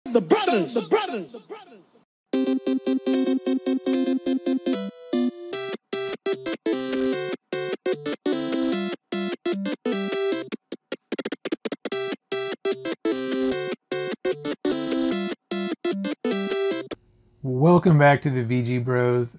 The brothers. Welcome back to the VG Bros.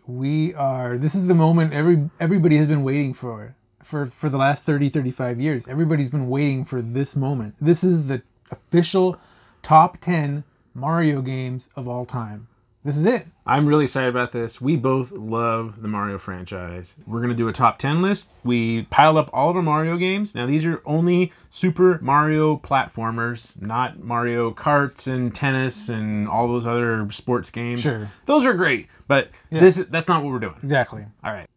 This is the moment everybody has been waiting for the last 35 years. Everybody's been waiting for this moment. This is the official top 10 Mario games of all time. This is it. I'm really excited about this. We both love the Mario franchise. We're going to do a top 10 list. We piled up all of our Mario games. Now, these are only Super Mario platformers, not Mario Karts and tennis and all those other sports games. Sure. Those are great, but that's not what we're doing. Exactly. All right.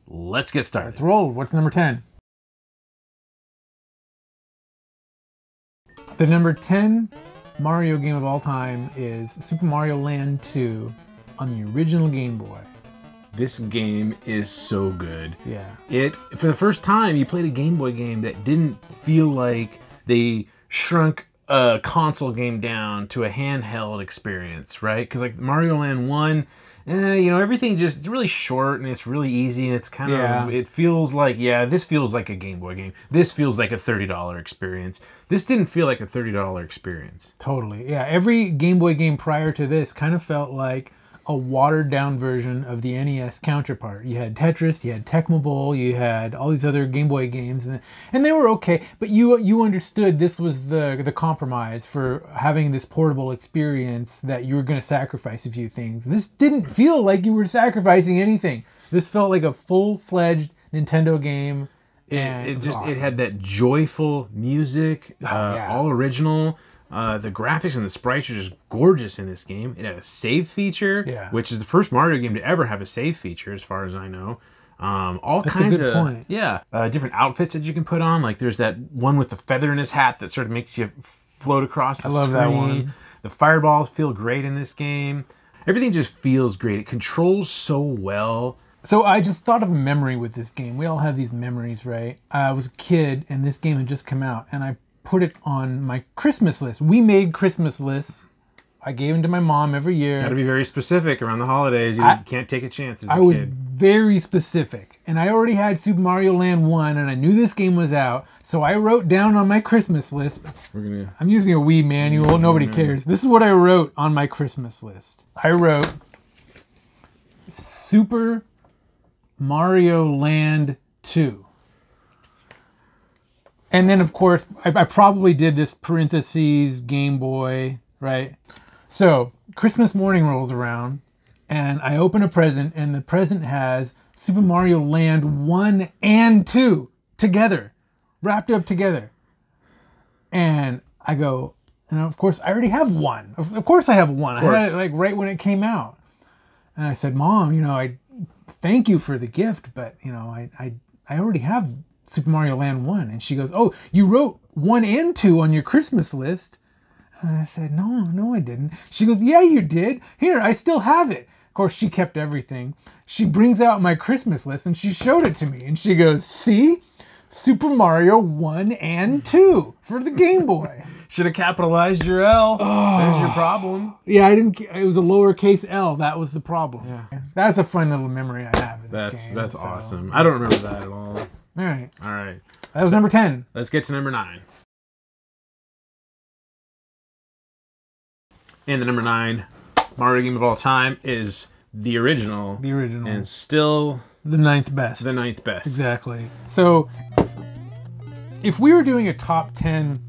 Let's get started. Let's roll. What's number 10? The number 10 Mario game of all time is Super Mario Land 2 on the original Game Boy. This game is so good. Yeah. For the first time, you played a Game Boy game that didn't feel like they shrunk a console game down to a handheld experience, right? Because like Mario Land 1, everything it's really short and it's really easy and it's kind of, it feels like, this feels like a Game Boy game. This feels like a $30 experience. This didn't feel like a $30 experience. Totally. Yeah, every Game Boy game prior to this kind of felt like a watered down version of the NES counterpart. You had Tetris, you had Tecmo Bowl, you had all these other Game Boy games, and they were okay, but you understood this was the compromise for having this portable experience, that you were going to sacrifice a few things. This didn't feel like you were sacrificing anything. This felt like a full-fledged Nintendo game. And it had that joyful music, all original. The graphics and the sprites are just gorgeous in this game. It had a save feature, which is the first Mario game to ever have a save feature, as far as I know. That's kinds of point. Different outfits that you can put on. Like there's that one with the feather in his hat that sort of makes you float across the screen. I love that one. The fireballs feel great in this game. Everything just feels great. It controls so well. So I just thought of a memory with this game. We all have these memories, right? I was a kid and this game had just come out and I put it on my Christmas list. We made Christmas lists. I gave them to my mom every year. Got to be very specific around the holidays. You can't take a chance as a kid. I was very specific. And I already had Super Mario Land 1 and I knew this game was out. So I wrote down on my Christmas list. I'm using a Wii manual. Nobody cares. This is what I wrote on my Christmas list. I wrote Super Mario Land 2. And then, of course, I probably did this parentheses Game Boy, right? So, Christmas morning rolls around, and I open a present, and the present has Super Mario Land 1 and 2 together, wrapped up together. And I go, and of course, I already have one. Of course I have one. I had it like right when it came out. And I said, Mom, I thank you for the gift, but, I already have Super Mario Land 1. And she goes, oh, you wrote 1 and 2 on your Christmas list? And I said, no, I didn't. She goes, yeah, you did. Here, I still have it. Of course, she kept everything. She brings out my Christmas list and she showed it to me. And she goes, see? Super Mario 1 and 2 for the Game Boy. Should have capitalized your L. Oh. There's your problem. Yeah, I didn't. It was a lowercase L. That was the problem. Yeah. That's a fun little memory I have of this game. That's awesome. I don't remember that at all. All right. That was number 10. Let's get to number 9. And the number 9 Mario game of all time is the original. The original. And still the 9th best. The 9th best. Exactly. So, if we were doing a top 10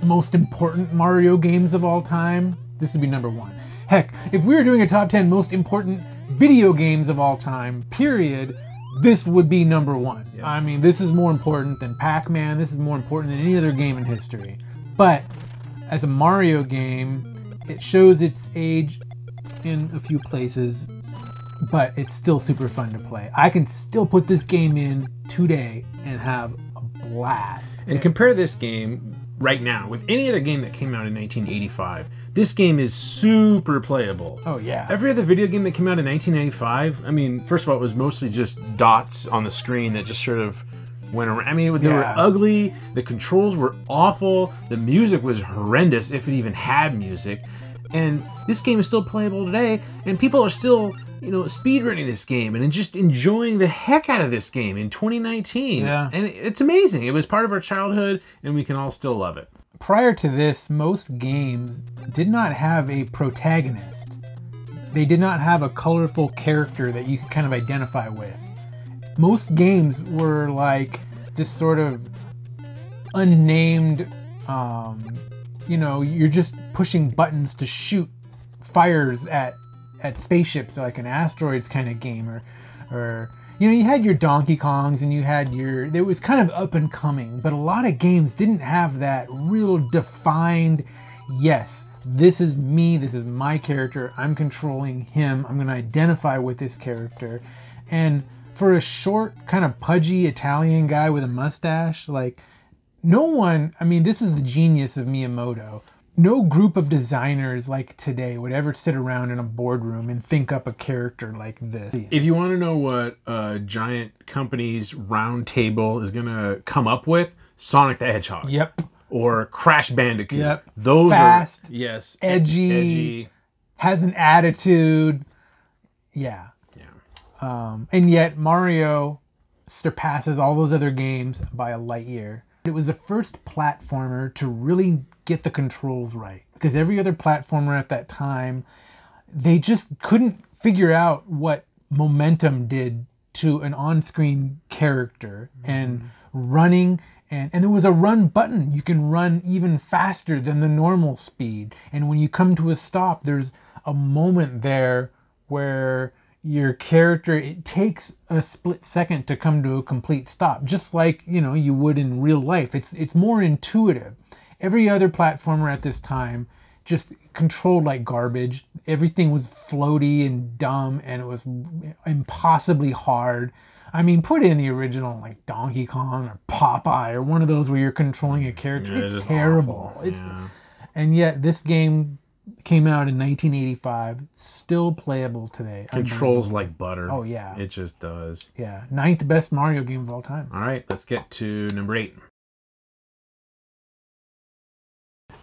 most important Mario games of all time, this would be number 1. Heck, if we were doing a top 10 most important video games of all time, period, this would be number 1. Yeah. I mean, this is more important than Pac-Man. This is more important than any other game in history. But as a Mario game, it shows its age in a few places, but it's still super fun to play. I can still put this game in today and have a blast. And compare this game right now with any other game that came out in 1985. This game is super playable. Oh, yeah. Every other video game that came out in 1995, I mean, first of all, it was mostly just dots on the screen that just sort of went around. I mean, they were ugly. The controls were awful. The music was horrendous, if it even had music. And this game is still playable today, and people are still, speedrunning this game and just enjoying the heck out of this game in 2019. Yeah. And it's amazing. It was part of our childhood, and we can all still love it. Prior to this, most games did not have a protagonist. They did not have a colorful character that you could kind of identify with. Most games were like this sort of unnamed, you're just pushing buttons to shoot fires at spaceships, like an asteroids kind of game, or you had your Donkey Kongs and you had it was kind of up and coming, but a lot of games didn't have that real defined, yes, this is me, this is my character, I'm controlling him, I'm going to identify with this character. And for a short, kind of pudgy Italian guy with a mustache, like, this is the genius of Miyamoto. No group of designers like today would ever sit around in a boardroom and think up a character like this. If you want to know what a giant company's round table is going to come up with, Sonic the Hedgehog. Yep. Or Crash Bandicoot. Yep. Those fast, are, yes, edgy, has an attitude. Yeah. And yet Mario surpasses all those other games by a light year. It was the first platformer to really get the controls right, because every other platformer at that time, they just couldn't figure out what momentum did to an on-screen character and running. And there was a run button. You can run even faster than the normal speed. And when you come to a stop, there's a moment there where your character, it takes a split second to come to a complete stop, just like you would in real life. It's more intuitive. Every other platformer at this time just controlled like garbage. Everything was floaty and dumb, and it was impossibly hard. Put in the original like Donkey Kong or Popeye or one of those where you're controlling a character. Yeah, it's terrible. And yet this game came out in 1985, still playable today. Controls like butter. Oh, yeah. It just does. Yeah. 9th best Mario game of all time. All right, let's get to number 8.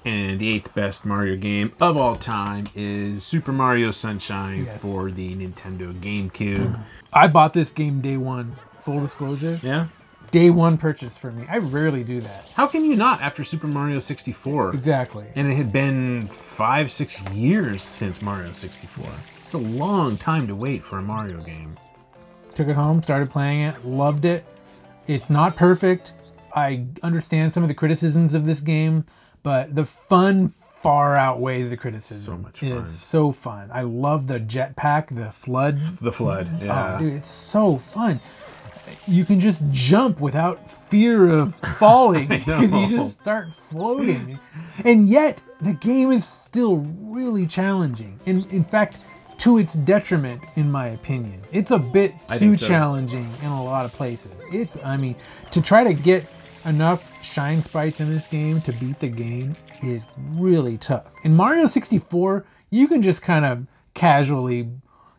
And the 8th best Mario game of all time is Super Mario Sunshine for the Nintendo GameCube. I bought this game day one, full disclosure. Yeah? Day one purchase for me. I rarely do that. How can you not after Super Mario 64? Exactly. And it had been 5-6 years since Mario 64. It's a long time to wait for a Mario game. Took it home, started playing it, loved it. It's not perfect. I understand some of the criticisms of this game, but the fun far outweighs the criticism. So much fun. It's so fun. I love the jetpack, the flood. The flood, yeah. Oh, dude, it's so fun. You can just jump without fear of falling because you just start floating. And yet, the game is still really challenging. In fact, to its detriment, in my opinion. It's a bit too challenging in a lot of places. To try to get enough shine sprites in this game to beat the game is really tough. In Mario 64, you can just kind of casually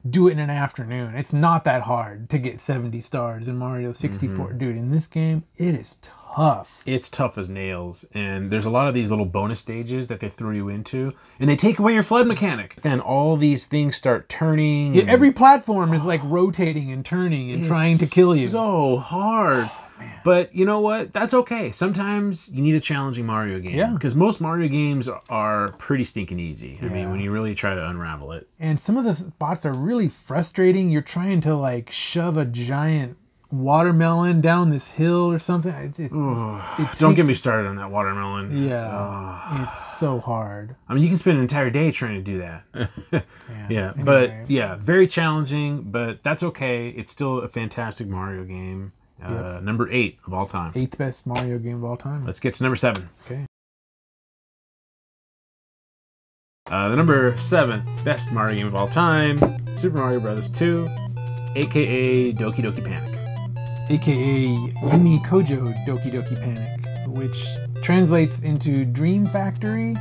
do it in an afternoon. It's not that hard to get 70 stars in Mario 64. Dude, in this game, it is tough. It's tough as nails. And there's a lot of these little bonus stages that they throw you into, and they take away your flood mechanic. Then all these things start turning. Yeah, every platform is like rotating and turning and trying to kill you. So hard. But you know what? That's okay. Sometimes you need a challenging Mario game. Yeah. Because most Mario games are pretty stinking easy. I mean, when you really try to unravel it. And some of the spots are really frustrating. You're trying to like shove a giant watermelon down this hill or something. Don't get me started on that watermelon. Yeah. It's so hard. I mean, you can spend an entire day trying to do that. Yeah. Anyway. But yeah, very challenging, but that's okay. It's still a fantastic Mario game. Number 8 of all time. 8th best Mario game of all time. Let's get to number 7. Okay. The number 7 best Mario game of all time, Super Mario Bros. 2, aka Doki Doki Panic. AKA Yumi Kojo Doki Doki Panic, which translates into Dream Factory.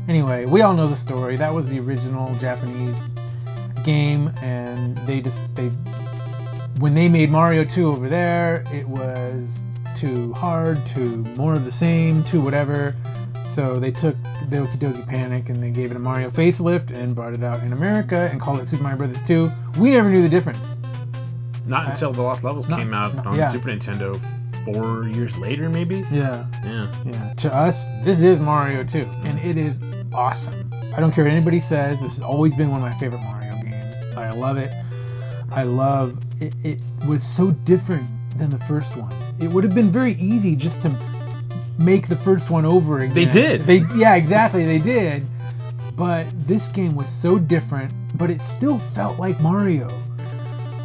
Anyway, we all know the story. That was the original Japanese game, and when they made Mario 2 over there, it was to hard to more of the same to whatever. So they took the Doki Doki Panic and they gave it a Mario facelift and brought it out in America and called it Super Mario Bros. 2. We never knew the difference. Not until The Lost Levels came out on Super Nintendo 4 years later, maybe? Yeah. Yeah. To us, this is Mario 2, and it is awesome. I don't care what anybody says, this has always been one of my favorite Mario games. I love it. I love it. It was so different than the first one. It would have been very easy just to make the first one over again. They did. Yeah, exactly, they did. But this game was so different, but it still felt like Mario.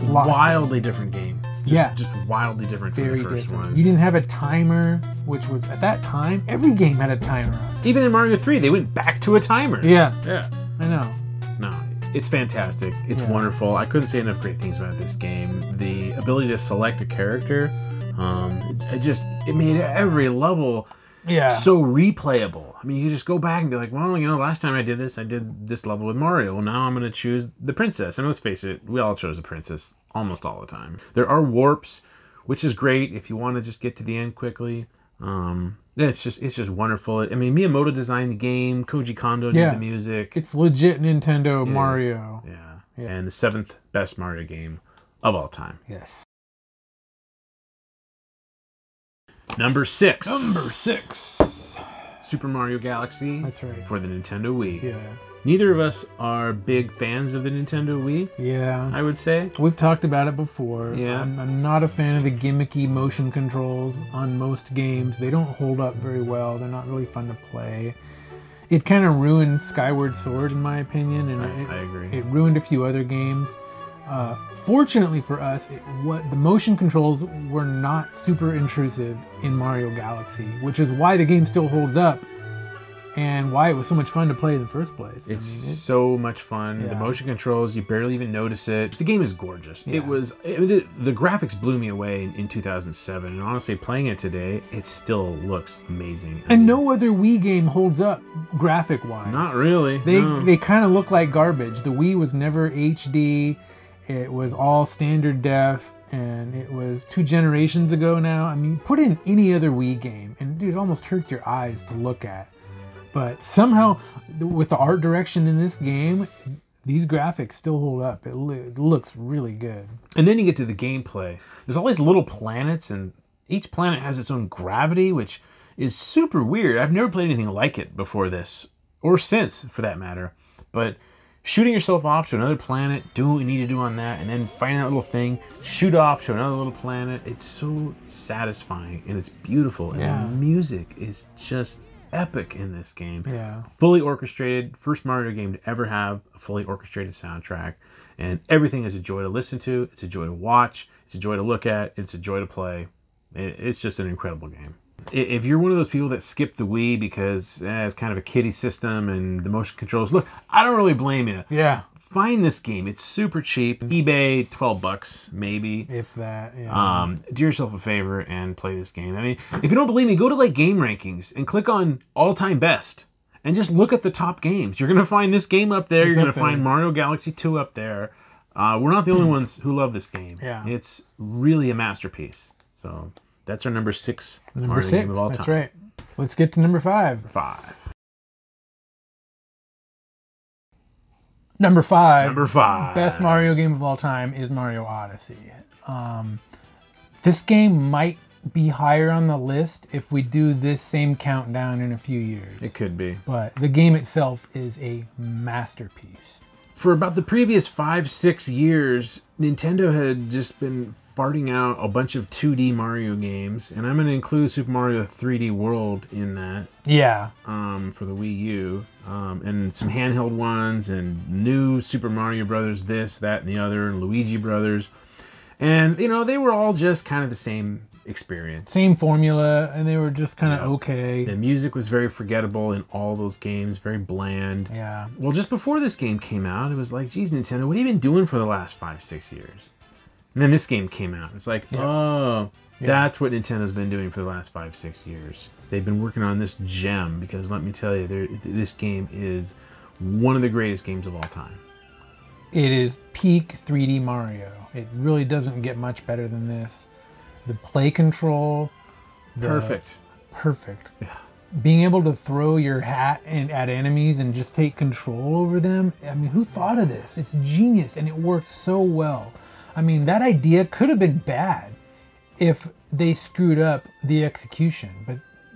Wildly different game. Just wildly different from Very the first different. one. You didn't have a timer, which was, at that time, every game had a timer on it. Even in Mario 3, they went back to a timer. Yeah. Yeah. I know. No, it's fantastic. It's wonderful. I couldn't say enough great things about this game. The ability to select a character, it made every level so replayable. I mean, you just go back and be like, well, last time I did this level with Mario. Well, now I'm going to choose the princess. And let's face it, we all chose the princess almost all the time. There are warps, which is great if you want to just get to the end quickly. It's just wonderful. I mean, Miyamoto designed the game. Koji Kondo did the music. It's legit Nintendo Mario. Yeah. And the 7th best Mario game of all time. Yes. Number 6. Number 6. Super Mario Galaxy. That's right. For the Nintendo Wii. Yeah. Neither of us are big fans of the Nintendo Wii. Yeah. I would say. We've talked about it before. Yeah. I'm not a fan of the gimmicky motion controls on most games. They don't hold up very well. They're not really fun to play. It kind of ruined Skyward Sword, in my opinion, and I agree. It ruined a few other games. Fortunately for us, the motion controls were not super intrusive in Mario Galaxy, which is why the game still holds up and why it was so much fun to play in the first place. It's so much fun. The motion controls, you barely even notice it. The game is gorgeous. The graphics blew me away in 2007, and honestly, playing it today, it still looks amazing. And no other Wii game holds up graphic-wise. Not really. They kind of look like garbage. The Wii was never HD. It was all standard def, and it was 2 generations ago now. I mean, put in any other Wii game, and dude, it almost hurts your eyes to look at. But somehow, with the art direction in this game, these graphics still hold up. It looks really good. And then you get to the gameplay. There's all these little planets, and each planet has its own gravity, which is super weird. I've never played anything like it before this, or since, for that matter. But shooting yourself off to another planet, doing what you need to do on that, and then finding that little thing, shoot off to another little planet. It's so satisfying, and it's beautiful. And the music is just epic in this game. Yeah. Fully orchestrated. First Mario game to ever have a fully orchestrated soundtrack. And everything is a joy to listen to. It's a joy to watch. It's a joy to look at. It's a joy to play. It's just an incredible game. If you're one of those people that skip the Wii because it's kind of a kiddie system and the motion controls, look, I don't really blame you. Yeah. Find this game. It's super cheap. eBay, $12 maybe. If that, yeah. Do yourself a favor and play this game. I mean, if you don't believe me, go to like Game Rankings and click on All-Time Best and just look at the top games. You're going to find this game up there. You're going to find Mario Galaxy 2 up there. We're not the only ones who love this game. Yeah. It's really a masterpiece. So that's our number 6 Mario game of all time. That's right. Let's get to number 5. 5. Number 5. Number 5. Best Mario game of all time is Mario Odyssey. This game might be higher on the list if we do this same countdown in a few years. It could be. But the game itself is a masterpiece. For about the previous 5-6 years, Nintendo had just been farting out a bunch of 2D Mario games, and I'm going to include Super Mario 3D World in that. Yeah. For the Wii U, and some handheld ones, and new Super Mario Brothers, this, that, and the other, and Luigi Brothers, and they were all just kind of the same experience. Same formula, and they were just kind of okay. The music was very forgettable in all those games, very bland. Yeah. Well, just before this game came out, it was like, geez, Nintendo, what have you been doing for the last 5-6 years? And then this game came out. It's like, that's what Nintendo's been doing for the last 5-6 years. They've been working on this gem because let me tell you, this game is one of the greatest games of all time. It is peak 3D Mario. It really doesn't get much better than this. The play control, Perfect. Yeah. Being able to throw your hat at enemies and just take control over them. I mean, who thought of this? It's genius, and it works so well. I mean, that idea could have been bad if they screwed up the execution,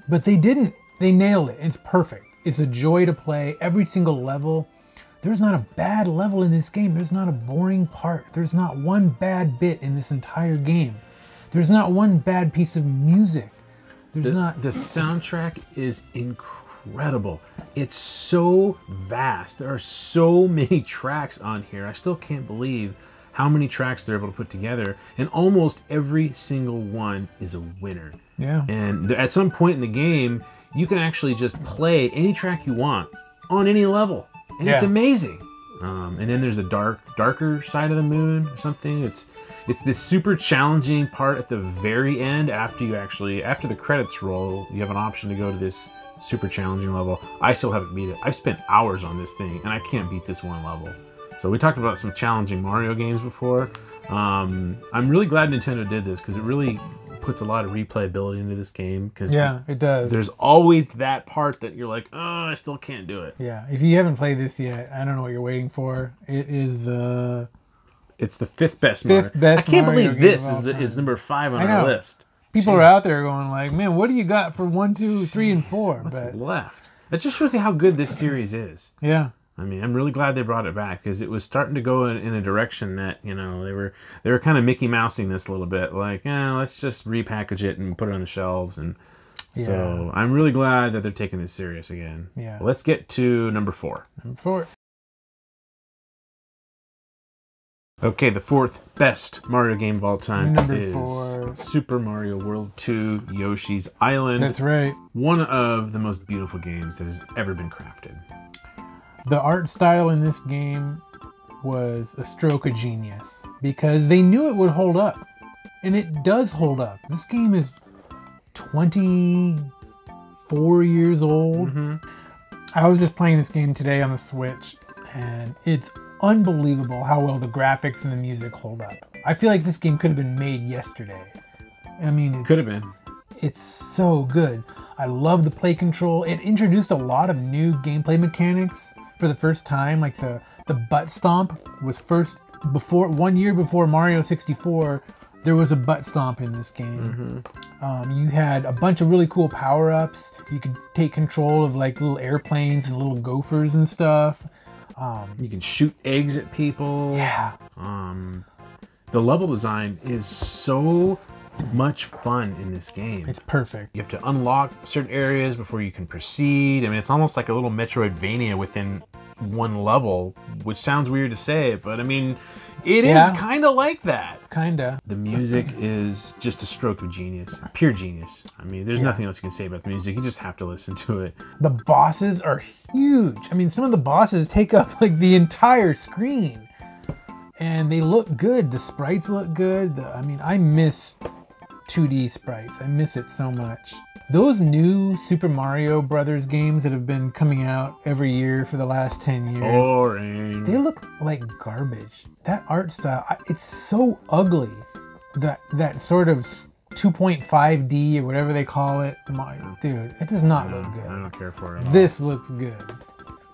but they didn't. They nailed it. It's perfect. It's a joy to play. Every single level. There's not a bad level in this game. There's not a boring part. There's not one bad bit in this entire game. There's not one bad piece of music. There's not. The soundtrack is incredible. It's so vast. There are so many tracks on here. I still can't believe how many tracks they're able to put together, and almost every single one is a winner. Yeah. And at some point in the game, you can actually just play any track you want on any level, and it's amazing. And then there's a darker side of the moon or something. It's this super challenging part at the very end after the credits roll. You have an option to go to this super challenging level. I still haven't beat it. I've spent hours on this thing, and I can't beat this one level. So we talked about some challenging Mario games before. I'm really glad Nintendo did this because it really puts a lot of replayability into this game. It does. There's always that part that you're like, oh, I still can't do it. Yeah, if you haven't played this yet, I don't know what you're waiting for. It's the fifth best. I can't believe this is number 5 on our list. People are out there going like, man, what do you got for 1, 2, 3, and 4? What's left? That just shows you how good this series is. Yeah. I mean, I'm really glad they brought it back because it was starting to go in a direction that, you know, they were kind of Mickey Mousing this a little bit, like, let's just repackage it and put it on the shelves. And so I'm really glad that they're taking this serious again. Yeah. Let's get to number 4. Number 4. Okay, the 4th best Mario game of all time is 4. Super Mario World 2 Yoshi's Island. That's right. One of the most beautiful games that has ever been crafted. The art style in this game was a stroke of genius because they knew it would hold up, and it does hold up. This game is 24 years old. Mm-hmm. I was just playing this game today on the Switch, and it's unbelievable how well the graphics and the music hold up. I feel like this game could have been made yesterday. I mean, it could have been. It's so good. I love the play control. It introduced a lot of new gameplay mechanics for the first time. Like the butt stomp was first, 1 year before Mario 64, there was a butt stomp in this game. Mm-hmm. You had a bunch of really cool power-ups. You could take control of like little airplanes and little gophers and stuff. You can shoot eggs at people. Yeah. The level design is so much fun in this game. It's perfect. You have to unlock certain areas before you can proceed. I mean, it's almost like a little Metroidvania within one level, which sounds weird to say, but I mean, it is kind of like that. Kinda. The music is just a stroke of genius. Pure genius. I mean, there's nothing else you can say about the music. You just have to listen to it. The bosses are huge. I mean, some of the bosses take up like the entire screen. And they look good. The sprites look good. I miss 2D sprites. I miss it so much. Those new Super Mario Brothers games that have been coming out every year for the last 10 years. Boring. They look like garbage. That art style, it's so ugly. That sort of 2.5D or whatever they call it. Dude, it does not look good. I don't care for it at all. This looks good.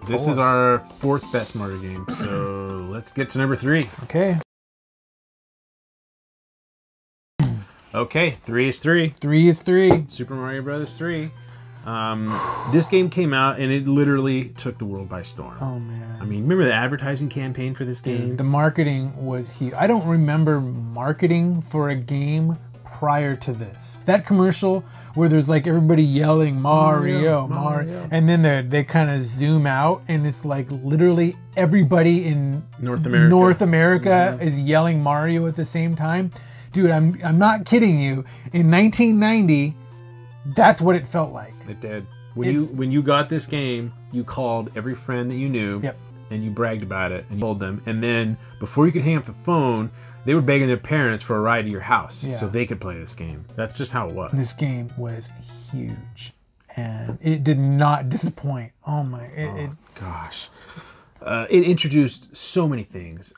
This is our 4th best Mario game, so let's get to number 3. Okay. Okay, 3 is 3. 3 is 3. Super Mario Bros. 3. This game came out and it literally took the world by storm. Oh man. I mean, remember the advertising campaign for this game? The marketing was huge. I don't remember marketing for a game prior to this. That commercial where there's like everybody yelling Mario. And then they kind of zoom out and it's like literally everybody in North America is yelling Mario at the same time. Dude, I'm not kidding you. In 1990, that's what it felt like. It did. When you got this game, you called every friend that you knew. Yep. And you bragged about it and you told them. And then before you could hang up the phone, they were begging their parents for a ride to your house so they could play this game. That's just how it was. This game was huge, and it did not disappoint. Oh my! Gosh. It introduced so many things.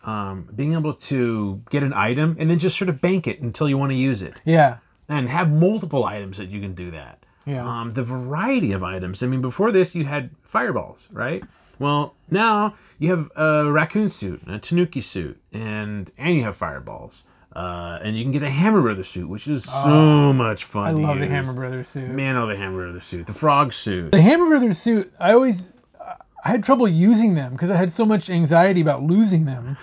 Being able to get an item and then just sort of bank it until you want to use it. Yeah. and have multiple items that you can do that. Yeah. The variety of items. I mean, before this, you had fireballs, right? Well, now you have a raccoon suit, and a tanuki suit, and you have fireballs. And you can get a Hammer Brothers suit, which is so much fun. I love the Hammer Brothers suit. Man, I love the Hammer Brothers suit. The frog suit. The Hammer Brothers suit, I had trouble using them because I had so much anxiety about losing them.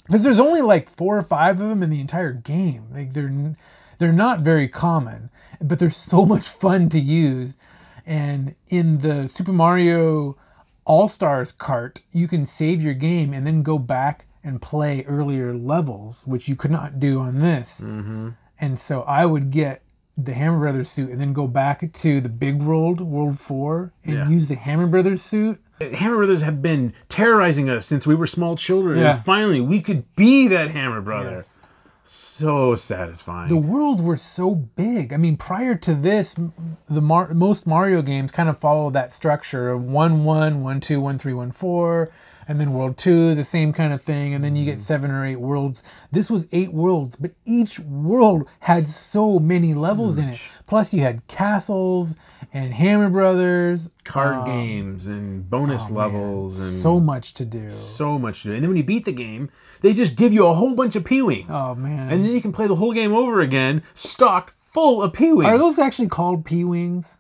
Because there's only like 4 or 5 of them in the entire game. Like they're not very common, but they're so much fun to use. And in the Super Mario All-Stars cart, you can save your game and then go back and play earlier levels, which you could not do on this. Mm-hmm. And so I would get the Hammer Brothers suit and then go back to the big World 4 and use the Hammer Brothers suit. Hammer Brothers have been terrorizing us since we were small children, and finally we could be that Hammer Brother. Yes. So satisfying. The worlds were so big. I mean, prior to this, most Mario games kind of follow that structure of 1-1, 1-2, 1-3, 1-4, and then World 2, the same kind of thing, and then you get 7 or 8 worlds. This was 8 worlds, but each world had so many levels in it. Plus you had castles and Hammer Brothers. Card games and bonus levels. And so much to do. So much to do. And then when you beat the game, they just give you a whole bunch of P-Wings. Oh, man. And then you can play the whole game over again, stocked full of P-Wings. Are those actually called P-Wings?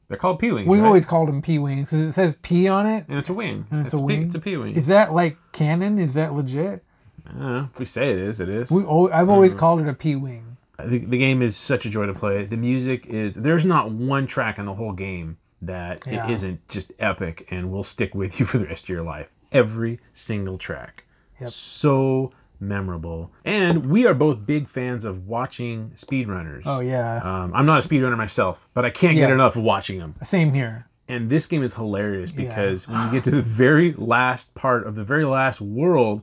They're called P-Wings, We've right? always called them P-Wings because it says P on it. And it's a wing. And it's a wing? It's a P-Wing. Is that like canon? Is that legit? I don't know. If we say it is, it is. I've always called it a P-Wing. The game is such a joy to play. The music is... There's not one track in the whole game that it isn't just epic and will stick with you for the rest of your life. Every single track. Yep. So memorable. And we are both big fans of watching speedrunners. Oh, yeah. I'm not a speedrunner myself, but I can't get enough of watching them. Same here. And this game is hilarious because when you get to the very last part of the very last world,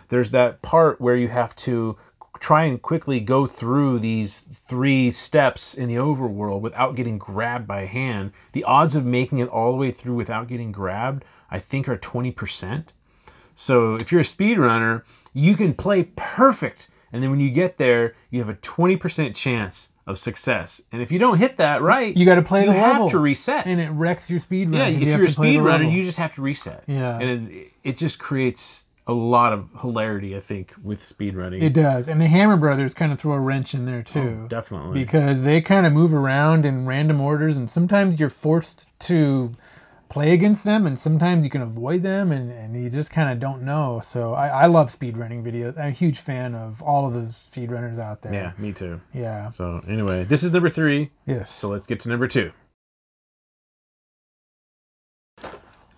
there's that part where you have to try and quickly go through these 3 steps in the overworld without getting grabbed by a hand. The odds of making it all the way through without getting grabbed, I think, are 20%. So if you're a speedrunner, you can play perfect. And then when you get there, you have a 20% chance of success. And if you don't hit that right, you got to play the level. You have to reset. And it wrecks your speed run. Yeah, if you're a speedrunner, you just have to reset. Yeah. And it just creates a lot of hilarity, I think, with speedrunning. It does. And the Hammer Brothers kind of throw a wrench in there, too. Oh, definitely. Because they kind of move around in random orders, and sometimes you're forced to play against them, and sometimes you can avoid them, and you just kind of don't know. So I love speedrunning videos. I'm a huge fan of all of the speedrunners out there. Yeah, me too. Yeah. So anyway, this is number 3. Yes. So let's get to number 2.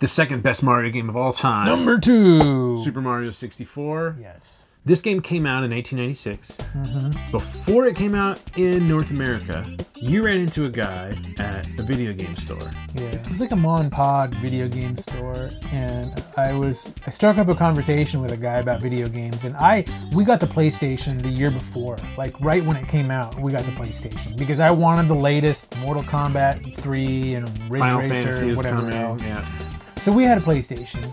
The second best Mario game of all time. Number 2. Super Mario 64. Yes. This game came out in 1996. Before it came out in North America, you ran into a guy at a video game store. Yeah, it was like a mom and pop video game store, and I struck up a conversation with a guy about video games, and we got the PlayStation the year before, like right when it came out. We got the PlayStation because I wanted the latest Mortal Kombat 3 and Ridge Final Racer Fantasy and was whatever coming, else. yeah. So we had a PlayStation.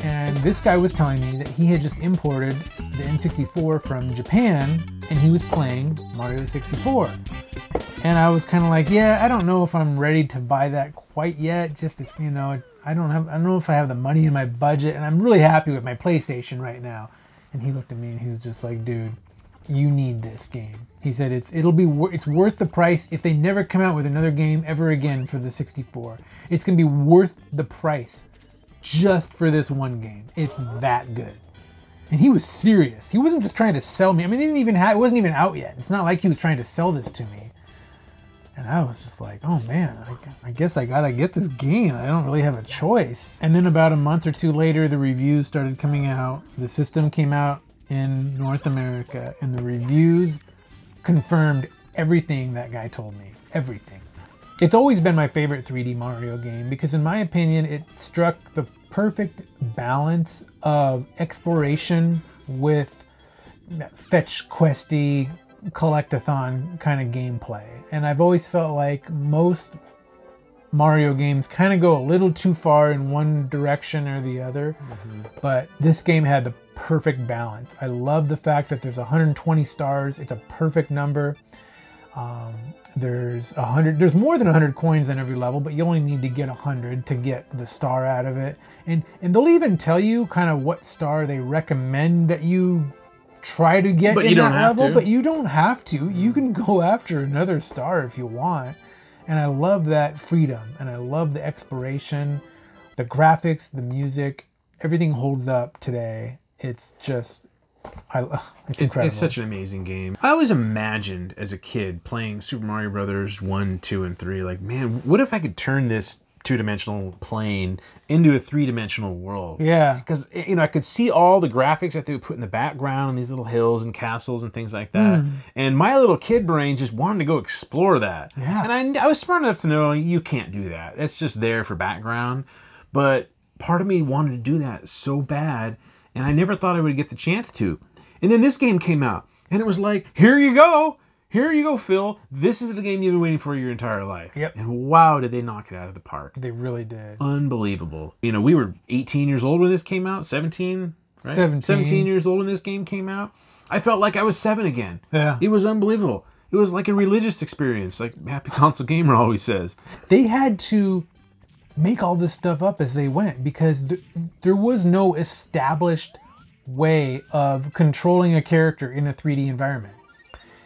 And this guy was telling me that he had just imported the N64 from Japan, and he was playing Mario 64. And I was kind of like, yeah, I don't know if I'm ready to buy that quite yet. Just it's, I don't know if I have the money in my budget, and I'm really happy with my PlayStation right now. And he looked at me and he was just like, dude, you need this game. He said it's worth the price if they never come out with another game ever again for the 64. It's gonna be worth the price. Just for this one game. It's that good. And he was serious. He wasn't just trying to sell me. I mean, it wasn't even out yet. It's not like he was trying to sell this to me. And I was just like, oh man, I guess I gotta get this game. I don't really have a choice. And then about a month or 2 later, the reviews started coming out. The system came out in North America, and the reviews confirmed everything that guy told me. Everything. It's always been my favorite 3D Mario game because in my opinion, it struck the perfect balance of exploration with fetch questy, collectathon kind of gameplay. And I've always felt like most Mario games kind of go a little too far in one direction or the other, but this game had the perfect balance. I love the fact that there's 120 stars. It's a perfect number. There's 100. There's more than 100 coins on every level, but you only need to get 100 to get the star out of it. And they'll even tell you kind of what star they recommend that you try to get in that level. But you don't have to. You can go after another star if you want. And I love that freedom, and I love the exploration, the graphics, the music. Everything holds up today. It's just. It's incredible. It's such an amazing game. I always imagined as a kid playing Super Mario Brothers 1, 2, and 3, like, man, what if I could turn this two-dimensional plane into a three-dimensional world? Yeah. Because, you know, I could see all the graphics that they would put in the background and these little hills and castles and things like that. And my little kid brain just wanted to go explore that. Yeah. And I was smart enough to know you can't do that. That's just there for background. But part of me wanted to do that so bad, and I never thought I would get the chance to. And then this game came out, and it was like, here you go. Here you go, Phil. This is the game you've been waiting for your entire life. Yep. And wow, did they knock it out of the park. They really did. Unbelievable. You know, we were 18 years old when this came out. 17, right? 17 years old when this game came out. I felt like I was 7 again. Yeah. It was unbelievable. It was like a religious experience, like Happy Console Gamer always says. They had to make all this stuff up as they went because there was no established way of controlling a character in a 3D environment.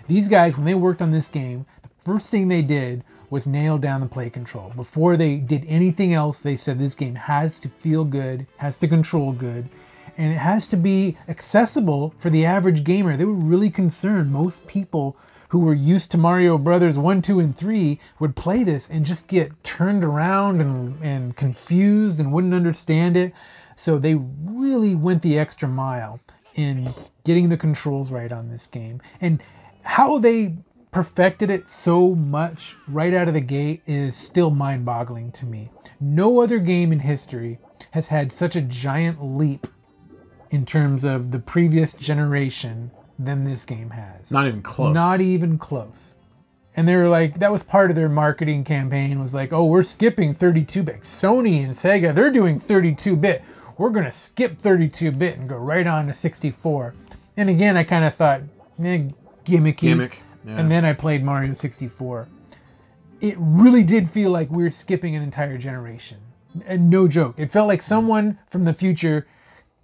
These guys, when they worked on this game, the first thing they did was nail down the play control. Before they did anything else, they said this game has to feel good, has to control good, and it has to be accessible for the average gamer. They were really concerned. Most people who were used to Mario Brothers 1, 2, and 3 would play this and just get turned around and confused and wouldn't understand it. So they really went the extra mile in getting the controls right on this game. And how they perfected it so much right out of the gate is still mind-boggling to me. No other game in history has had such a giant leap in terms of the previous generation than this game has. Not even close. Not even close. And they were like, that was part of their marketing campaign, was like, oh, we're skipping 32-bit. Sony and Sega, they're doing 32-bit. We're going to skip 32-bit and go right on to 64. And again, I kind of thought, gimmicky. Gimmick. Yeah. And then I played Mario 64. It really did feel like we were skipping an entire generation. And no joke. It felt like someone from the future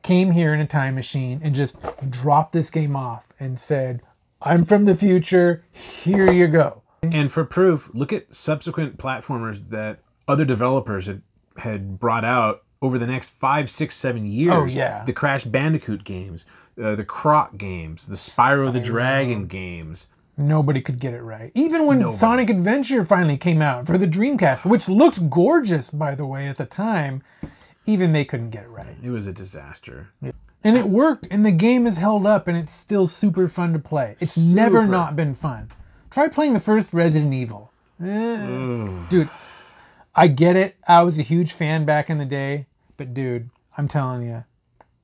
came here in a time machine and just dropped this game off and said, I'm from the future, here you go. And for proof, look at subsequent platformers that other developers had brought out over the next 5, 6, 7 years. Oh, yeah. The Crash Bandicoot games, the Croc games, the Spyro the Dragon games. Nobody could get it right. Even when Sonic Adventure finally came out for the Dreamcast, which looked gorgeous, by the way, at the time, even they couldn't get it right. It was a disaster. Yeah. And it worked, and the game is held up, and it's still super fun to play. It's never not been fun. Try playing the first Resident Evil. Dude, I get it. I was a huge fan back in the day, but dude, I'm telling you,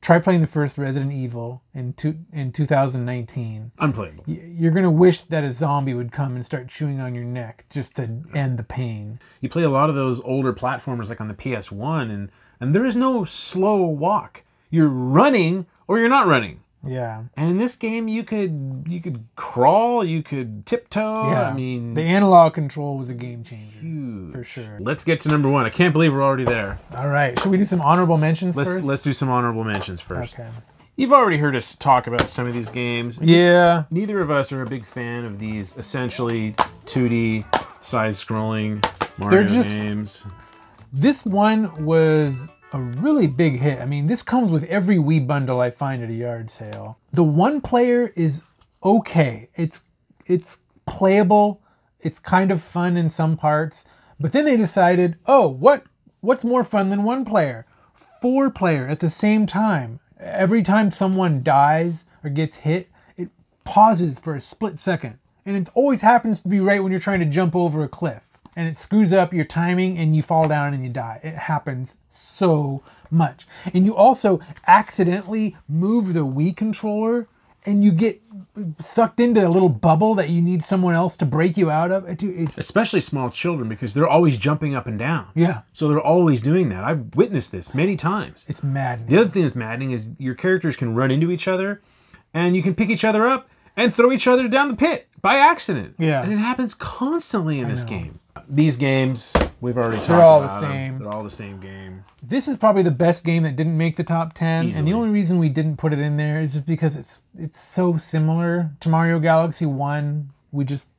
try playing the first Resident Evil in 2019. Unplayable. You're going to wish that a zombie would come and start chewing on your neck just to end the pain. You play a lot of those older platformers like on the PS1, and there is no slow walk. You're running or you're not running. Yeah. And in this game, you could crawl, you could tiptoe. Yeah. I mean, the analog control was a game changer. Huge. For sure. Let's get to number 1. I can't believe we're already there. All right. Should we do some honorable mentions first? Let's do some honorable mentions first. Okay. You've already heard us talk about some of these games. Yeah. Neither of us are a big fan of these essentially 2D side-scrolling Mario games. This one was a really big hit. I mean, this comes with every Wii bundle I find at a yard sale. The one player is okay. It's playable. It's kind of fun in some parts. But then they decided, oh, what's more fun than one player? 4 player at the same time. Every time someone dies or gets hit, it pauses for a split second. And it always happens to be right when you're trying to jump over a cliff. And it screws up your timing and you fall down and you die. It happens so much. And you also accidentally move the Wii controller and you get sucked into a little bubble that you need someone else to break you out of. It's especially small children, because they're always jumping up and down. Yeah. So they're always doing that. I've witnessed this many times. It's maddening. The other thing that's maddening is your characters can run into each other and you can pick each other up and throw each other down the pit by accident. Yeah. And it happens constantly in this game. These games, we've already talked They're all about the them. same. They're all the same game. This is probably the best game that didn't make the top 10. Easily. And the only reason we didn't put it in there is just because it's so similar to Mario Galaxy 1. We just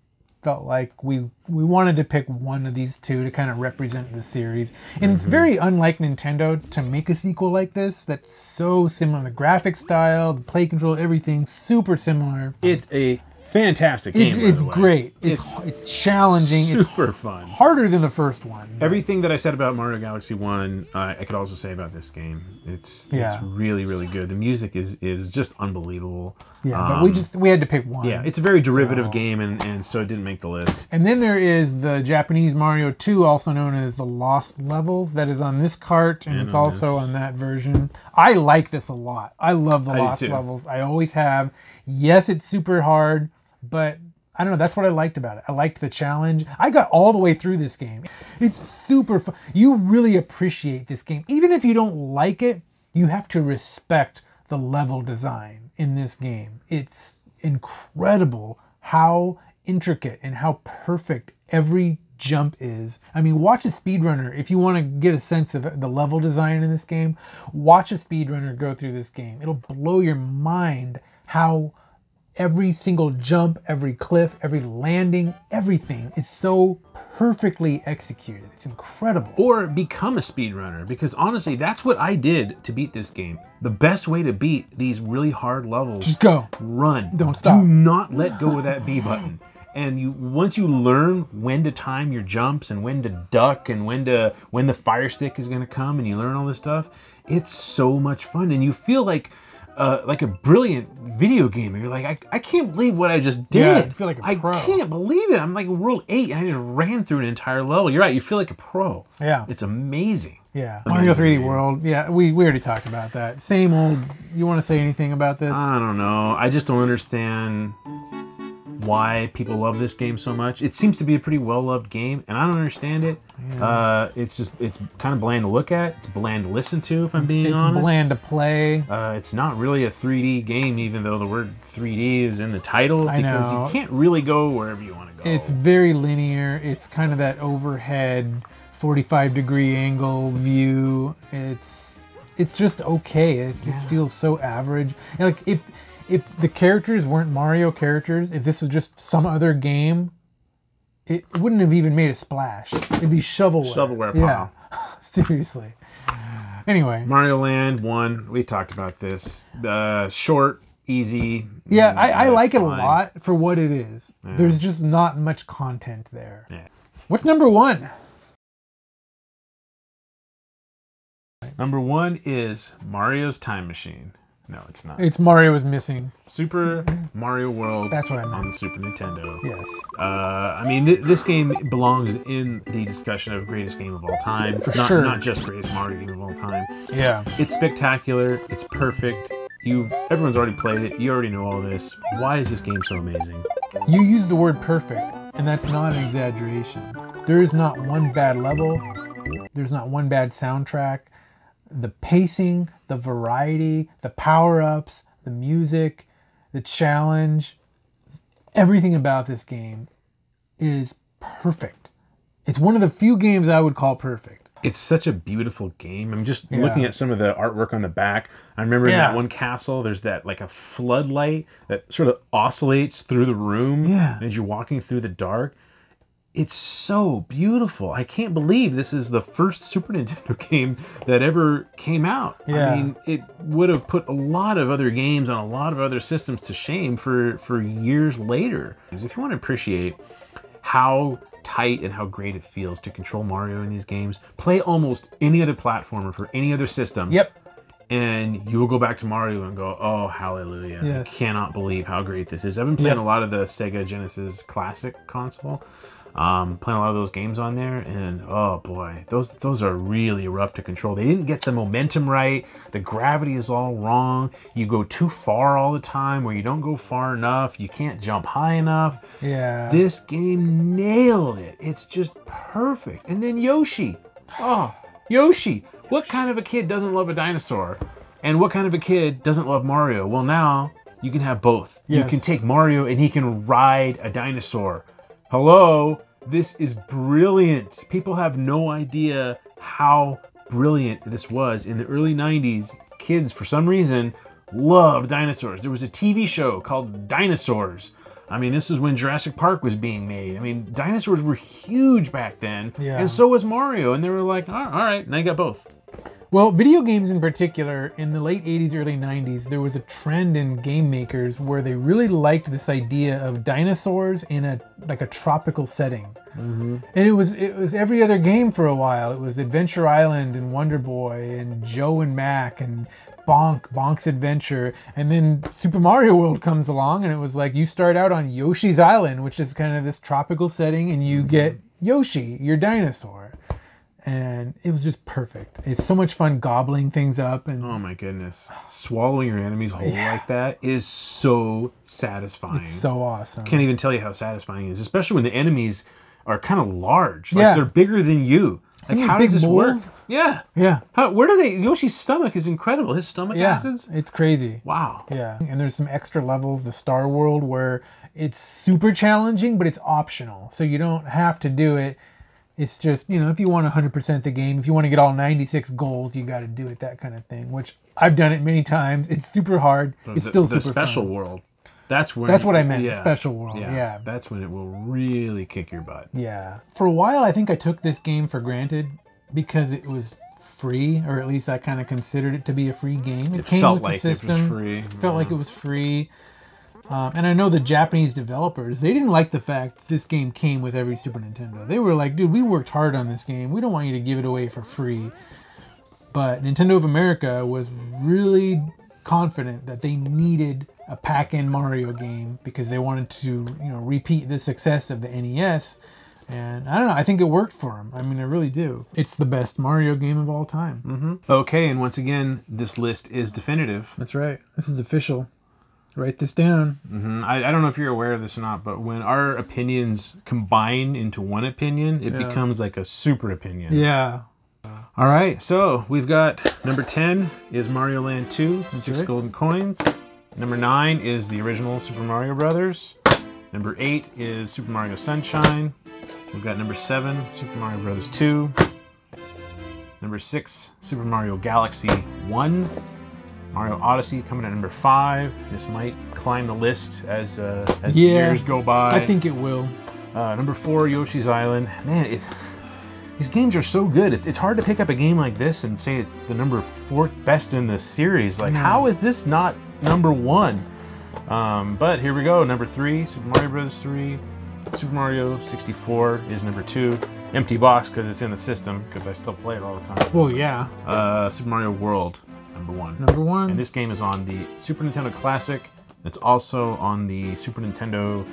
felt like we wanted to pick one of these two to kind of represent the series. And it's very unlike Nintendo to make a sequel like this that's so similar. The graphic style, the play control, everything super similar. It's a fantastic game. It's great. It's challenging. Super fun. It's harder than the first one. Everything that I said about Mario Galaxy 1, I could also say about this game. It's really, really good. The music is just unbelievable. Yeah, but we had to pick one. Yeah, it's a very derivative game, and so it didn't make the list. And then there is the Japanese Mario 2, also known as the Lost Levels, that is on this cart, and it's also on that version. I like this a lot. I love the Lost Levels. I always have. Yes, it's super hard, but I don't know, that's what I liked about it. I liked the challenge. I got all the way through this game. It's super fun. You really appreciate this game. Even if you don't like it, you have to respect the level design in this game. It's incredible how intricate and how perfect every jump is. I mean, watch a speedrunner. If you want to get a sense of the level design in this game, watch a speedrunner go through this game. It'll blow your mind how every single jump, every cliff, every landing, everything is so perfectly executed. It's incredible. Or become a speedrunner, because honestly, that's what I did to beat this game. The best way to beat these really hard levels, just go. Run. Don't stop. Do not let go of that B button. And once you learn when to time your jumps and when to duck and when the fire stick is going to come, and you learn all this stuff, it's so much fun, and you feel like a brilliant video gamer. You're like, I can't believe what I just did. Yeah, you feel like a pro. I can't believe it. I'm like World 8 and I just ran through an entire level. You're right. You feel like a pro. Yeah. It's amazing. Yeah. Mario 3D World. Yeah, we already talked about that. Same old. You want to say anything about this? I don't know. I just don't understand why people love this game so much. It seems to be a pretty well-loved game, and I don't understand it. Yeah. It's kind of bland to look at. It's bland to listen to, if I'm being honest. It's bland to play. It's not really a 3D game, even though the word 3D is in the title, because you can't really go wherever you want to go. It's very linear. It's kind of that overhead 45-degree angle view. It's just okay. It feels so average. And like if the characters weren't Mario characters, if this was just some other game, it wouldn't have even made a splash. It'd be shovelware. Shovelware pile. Yeah, seriously. Anyway. Mario Land 1, we talked about this. Short, easy. Yeah, I like it a lot for what it is. Yeah. There's just not much content there. Yeah. What's number 1? Number 1 is Mario's Time Machine. No, it's not. It's Mario is Missing. Super Mario World. That's what I meant. On the Super Nintendo. Yes. I mean, this game belongs in the discussion of greatest game of all time. For sure. Not just greatest Mario game of all time. Yeah. It's spectacular. It's perfect. Everyone's already played it. You already know all this. Why is this game so amazing? You use the word perfect, and that's not an exaggeration. There is not one bad level. There's not one bad soundtrack. The pacing, the variety, the power-ups, the music, the challenge, everything about this game is perfect. It's one of the few games I would call perfect. It's such a beautiful game. I'm just looking at some of the artwork on the back. I remember in that one castle, there's that like a floodlight that sort of oscillates through the room as you're walking through the dark. It's so beautiful. I can't believe this is the first Super Nintendo game that ever came out. Yeah. I mean, it would have put a lot of other games on a lot of other systems to shame for years later. If you want to appreciate how tight and how great it feels to control Mario in these games, play almost any other platformer for any other system. Yep. And you will go back to Mario and go, oh, hallelujah. Yes. I cannot believe how great this is. I've been playing a lot of the Sega Genesis Classic console. Playing a lot of those games on there, and oh boy, those are really rough to control. They didn't get the momentum right. The gravity is all wrong. You go too far all the time, where you don't go far enough. You can't jump high enough. Yeah. This game nailed it. It's just perfect. And then Yoshi. Oh, Yoshi. What kind of a kid doesn't love a dinosaur? And what kind of a kid doesn't love Mario? Well, now you can have both. Yes. You can take Mario and he can ride a dinosaur. Hello, this is brilliant. People have no idea how brilliant this was. In the early 90s, kids, for some reason, loved dinosaurs. There was a TV show called Dinosaurs. I mean, this is when Jurassic Park was being made. I mean, dinosaurs were huge back then, and so was Mario. And they were like, all right, now you got both. Well, video games in particular, in the late 80s, early 90s, there was a trend in game makers where they really liked this idea of dinosaurs in a tropical setting. And it was every other game for a while. It was Adventure Island and Wonder Boy and Joe and Mac and Bonk's Adventure, and then Super Mario World comes along, and it was like you start out on Yoshi's Island, which is kind of this tropical setting, and you get Yoshi, your dinosaur. And it was just perfect. It's so much fun gobbling things up. And oh my goodness. Swallowing your enemies whole like that is so satisfying. It's so awesome. Can't even tell you how satisfying it is, especially when the enemies are kind of large. Like they're bigger than you. Like, how does this work? Yeah. Where do they... Yoshi's stomach is incredible. His stomach acids? It's crazy. Wow. Yeah. And there's some extra levels, the Star World, where it's super challenging, but it's optional. So you don't have to do it. It's just, you know, if you want 100% the game, if you want to get all 96 goals, you got to do it, that kind of thing, which I've done it many times. It's super hard. It's still super fun. The special world. That's what I meant, the special world. Yeah. That's when it will really kick your butt. Yeah. For a while, I think I took this game for granted because it was free, or at least I kind of considered it to be a free game. It came felt with like the system. It was free. Felt like it was free. And I know the Japanese developers, they didn't like the fact that this game came with every Super Nintendo. They were like, dude, we worked hard on this game. We don't want you to give it away for free. But Nintendo of America was really confident that they needed a pack-in Mario game because they wanted to, you know, repeat the success of the NES. And I don't know, I think it worked for them. I mean, I really do. It's the best Mario game of all time. Okay, and once again, this list is definitive. That's right. This is official. Write this down. I don't know if you're aware of this or not, but when our opinions combine into one opinion, it becomes like a super opinion. Yeah. All right, so we've got number 10 is Mario Land 2, 6 golden coins. Number 9 is the original Super Mario Brothers. Number 8 is Super Mario Sunshine. We've got number 7, Super Mario Brothers 2. Number 6, Super Mario Galaxy 1. Mario Odyssey coming at number 5. This might climb the list as the years go by. I think it will. Number 4, Yoshi's Island. Man, these games are so good. It's hard to pick up a game like this and say it's the number 4th best in the series. Like, how is this not number 1? But here we go. Number 3, Super Mario Bros. 3. Super Mario 64 is number 2. Empty box because it's in the system because I still play it all the time. Well, yeah. Super Mario World. Number 1. Number 1. And this game is on the Super Nintendo Classic. It's also on the Super Nintendo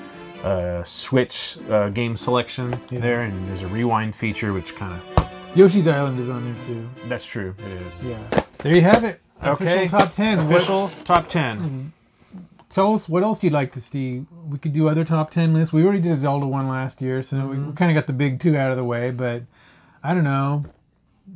Switch game selection there, and there's a rewind feature which kind of... Yoshi's Island is on there too. That's true, it is. Yeah. There you have it. Okay. Official top 10. Official top 10. Tell us what else you'd like to see. We could do other top 10 lists. We already did a Zelda one last year, so we kind of got the big 2 out of the way, but I don't know.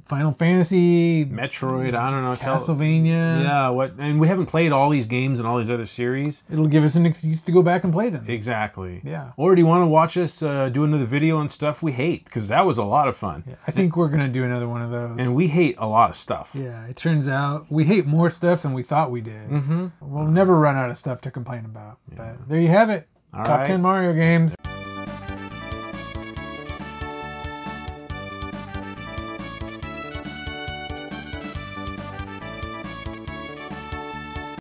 Final Fantasy, Metroid, I don't know. Castlevania. Yeah, what? And we haven't played all these games and all these other series. It'll give us an excuse to go back and play them. Exactly. Yeah. Or do you want to watch us do another video on stuff we hate? Because that was a lot of fun. Yeah, I think we're going to do another one of those. And we hate a lot of stuff. Yeah, it turns out we hate more stuff than we thought we did. We'll never run out of stuff to complain about. Yeah. But there you have it. All Top 10 Mario games.